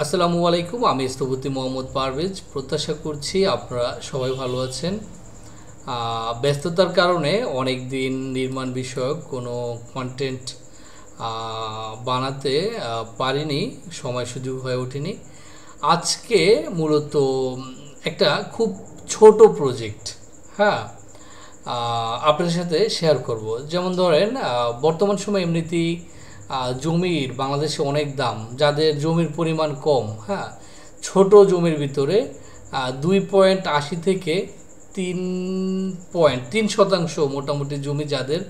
আসসালামু আলাইকুম। আমি স্থপতি মোহাম্মদ পারভেজ। প্রত্যাশা করছি আপনারা সবাই ভালো আছেন। ব্যস্ততার কারণে অনেক দিন নির্মাণ বিষয়ক কোনো কন্টেন্ট বানাতে পারিনি, সময় সুযোগ হয়ে ওঠেনি। আজকে মূলত একটা খুব ছোট প্রজেক্ট, হ্যাঁ, আপনাদের সাথে শেয়ার করব। যেমন ধরেন, বর্তমান সময়ে এমনিতেই জমির বাংলাদেশে অনেক দাম। যাদের জমির পরিমাণ কম, হ্যাঁ, ছোট জমির ভিতরে 2.80 থেকে 3.3% মোটামুটি জমি যাদের,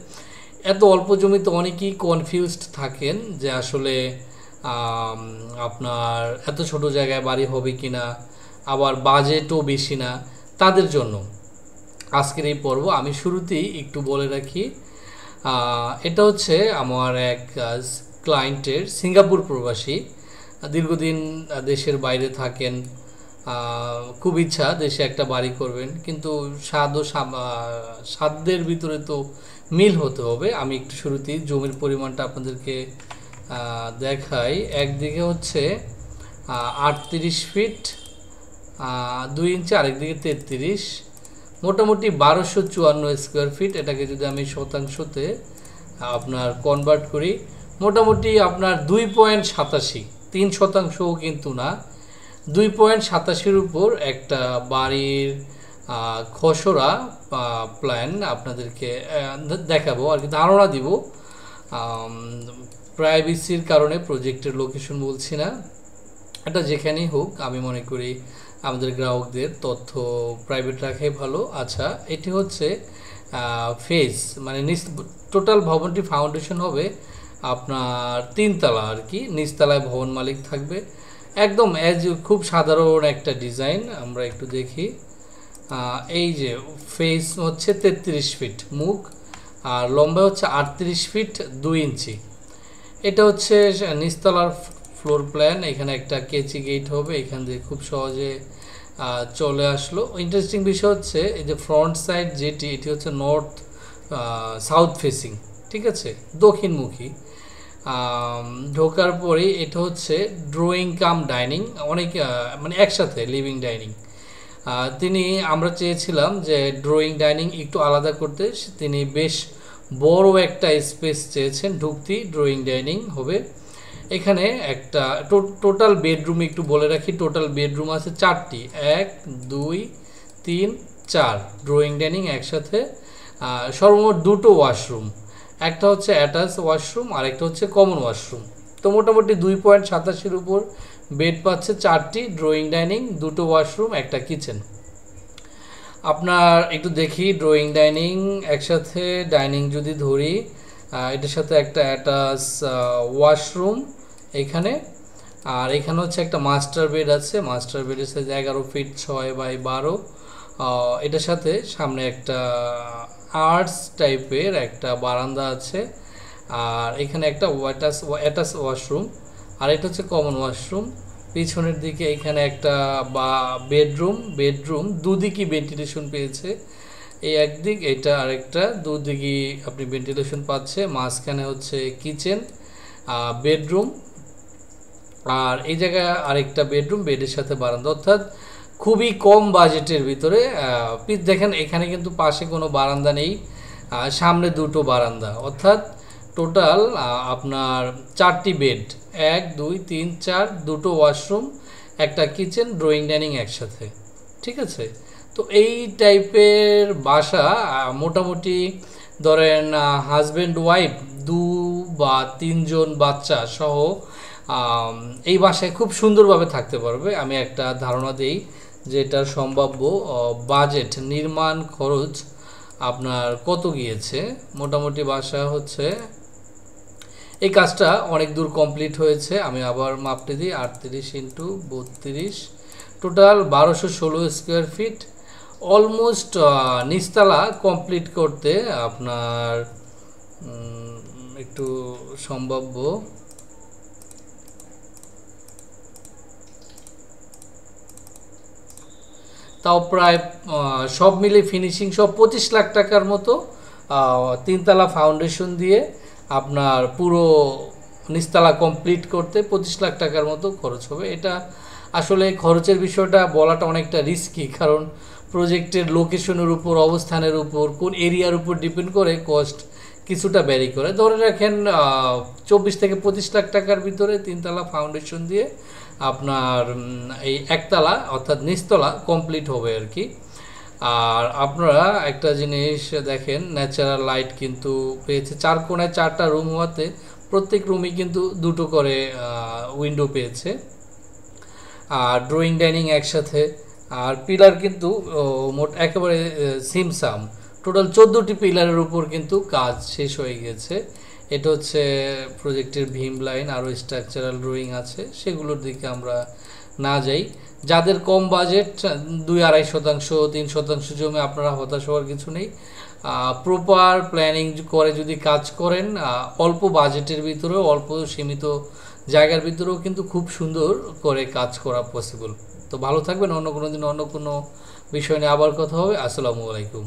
এত অল্প জমিতে অনেকেই কনফিউজড থাকেন যে আসলে আপনার এত ছোট জায়গায় বাড়ি হবে কিনা, আবার বাজেটও বেশি না। তাদের জন্য আজকের এই পর্ব। আমি শুরুতেই একটু বলে রাখি, এটা হচ্ছে আমার এক ক্লায়েন্টের, সিঙ্গাপুর প্রবাসী, দীর্ঘদিন দেশের বাইরে থাকেন। খুব ইচ্ছা দেশে একটা বাড়ি করবেন, কিন্তু সাধ্যের ভিতরে তো মিল হতে হবে। আমি একটু শুরুতেই জমির পরিমাণটা আপনাদেরকে দেখাই। একদিকে হচ্ছে 38 ফিট 2 ইঞ্চি, আরেকদিকে 33, মোটামুটি 1254 স্কোয়ার ফিট। এটাকে যদি আমি শতাংশতে আপনার কনভার্ট করি, মোটামুটি আপনার 2.87, 3%ও কিন্তু না, 2.87-র উপর একটা বাড়ির খসড়া প্ল্যান আপনাদেরকে দেখাবো আর কি, ধারণা দিব। প্রাইভেসির কারণে প্রজেক্টের লোকেশন বলছি না। এটা যেখানেই হোক, আমি মনে করি আমাদের গ্রাহকদের তথ্য প্রাইভেট রাখাই ভালো। আচ্ছা, এটি হচ্ছে ফেজ, মানে টোটাল ভবনটি ফাউন্ডেশন হবে আপনার 3 তলা আর কি। নিচতলায় ভবন মালিক থাকবে। একদম খুব সাধারণ একটা ডিজাইন। আমরা একটু দেখি। এই যে ফেস হচ্ছে 33 ফিট মুখ, আর লম্বা হচ্ছে 38 ফিট 2 ইঞ্চি। এটা হচ্ছে নিচতলার ফ্লোর প্ল্যান। এখানে একটা কেচি গেট হবে, এখান দিয়ে খুব সহজে চলে আসলো। ইন্টারেস্টিং বিষয় হচ্ছে এই যে ফ্রন্ট সাইড যেটি, এটি হচ্ছে নর্থ সাউথ ফেসিং, ঠিক আছে, দক্ষিণমুখী। ঢোকার পরে এটা হচ্ছে ড্রয়িং কাম ডাইনিং, অনেক মানে একসাথে লিভিং ডাইনিং। আমরা চেয়েছিলাম যে ড্রয়িং ডাইনিং একটু আলাদা করতে, তিনি বেশ বড় একটা স্পেস চেয়েছেন। ঢুকতেই ড্রয়িং ডাইনিং হবে। এখানে একটা টোটাল বেডরুম একটু বলে রাখি, টোটাল বেডরুম আছে 4টি, 1 2 3 4, ড্রয়িং ডাইনিং একসাথে। সর্বমোট 2টো ওয়াশরুম, একটা হচ্ছে অ্যাটাচ ওয়াশরুম আর একটা হচ্ছে কমন ওয়াশরুম। তো মোটামুটি 2.87-র উপর বেড পাচ্ছে, 4টি ড্রয়িং ডাইনিং, 2টো ওয়াশরুম, একটা কিচেন। আপনার একটু দেখি ড্রয়িং ডাইনিং একসাথে, ডাইনিং যদি ধরি, এটার সাথে একটা অ্যাটাচ ওয়াশরুম এখানে। আর এখানে হচ্ছে একটা মাস্টার বেড আছে। মাস্টার বেডের সাইজ 11 ফিট 6x12। এটার সাথে সামনে একটা আর্টস টাইপের একটা বারান্দা আছে। আর এখানে একটা অ্যাটাচ ওয়াশরুম, আর এটা হচ্ছে কমন ওয়াশরুম। পিছনের দিকে এখানে একটা বেডরুম দুদিকই ভেন্টিলেশন পেয়েছে। এই একদিক, এটা আরেকটা, দুদিকই আপনি ভেন্টিলেশন পাচ্ছে। মাঝখানে হচ্ছে কিচেন, বেডরুম, আর এই জায়গায় আরেকটা বেডরুম, বেডের সাথে বারান্দা। অর্থাৎ খুবই কম বাজেটের ভিতরে। দেখেন এখানে কিন্তু পাশে কোনো বারান্দা নেই, সামনে 2টো বারান্দা। অর্থাৎ টোটাল আপনার 4টি বেড, 1 2 3 4, 2টো ওয়াশরুম, একটা কিচেন, ড্রয়িং ডাইনিং একসাথে, ঠিক আছে। তো এই টাইপের বাসা মোটামুটি ধরেন হাজব্যান্ড ওয়াইফ 2 বা 3 জন বাচ্চা সহ এই বাসায় খুব সুন্দরভাবে থাকতে পারবে। আমি একটা ধারণা দিই যে এটার সম্ভাব্য বাজেট, নির্মাণ খরচ আপনার কত গিয়েছে। মোটামুটি বাসা হচ্ছে, এই কাজটা অনেক দূর কমপ্লিট হয়েছে। আমি আবার মাপতে দিই, 38x32, total 1216 square feet. Almost নিচতলা কমপ্লিট করতে আপনার একটু সম্ভাব্য, তাও প্রায় সব মিলে ফিনিশিং সব 25 লাখ টাকার মতো। 3 তলা ফাউন্ডেশন দিয়ে আপনার পুরো নিচতলা কমপ্লিট করতে 25 লাখ টাকার মতো খরচ হবে। এটা আসলে খরচের বিষয়টা বলাটা অনেকটা রিস্কি, কারণ প্রজেক্টের লোকেশনের উপর, অবস্থানের উপর, কোন এরিয়ার উপর ডিপেন্ড করে কস্ট কিছুটা ভ্যারি করে। ধরে রাখেন 24 থেকে 25 লাখ টাকার ভিতরে 3 তলা ফাউন্ডেশন দিয়ে আপনার এই একতলা অর্থাৎ নিচতলা কমপ্লিট হবে আর কি। আর আপনারা একটা জিনিস দেখেন, ন্যাচারাল লাইট কিন্তু পেয়েছে। 4 কোণায় 4টা রুম হওয়াতে প্রত্যেক রুমই কিন্তু 2টো করে উইন্ডো পেয়েছে। আর ড্রয়িং ডাইনিং একসাথে। আর পিলার কিন্তু মোট একেবারে সিমসাম, টোটাল 14টি পিলারের উপর কিন্তু কাজ শেষ হয়ে গেছে। এটা হচ্ছে প্রজেক্টের ভীম লাইন। আরও স্ট্রাকচারাল ড্রয়িং আছে, সেগুলোর দিকে আমরা না যাই। যাদের কম বাজেট, 2-2.5 শতাংশ 3 শতাংশ জমি, আপনারা হতাশ হওয়ার কিছু নেই। প্রপার প্ল্যানিং করে যদি কাজ করেন, অল্প বাজেটের ভিতরেও, অল্প সীমিত জায়গার ভিতরেও কিন্তু খুব সুন্দর করে কাজ করা পসিবল। তো ভালো থাকবেন। অন্য কোনো দিন অন্য কোনো বিষয় নিয়ে আবার কথা হবে। আসসালামু আলাইকুম।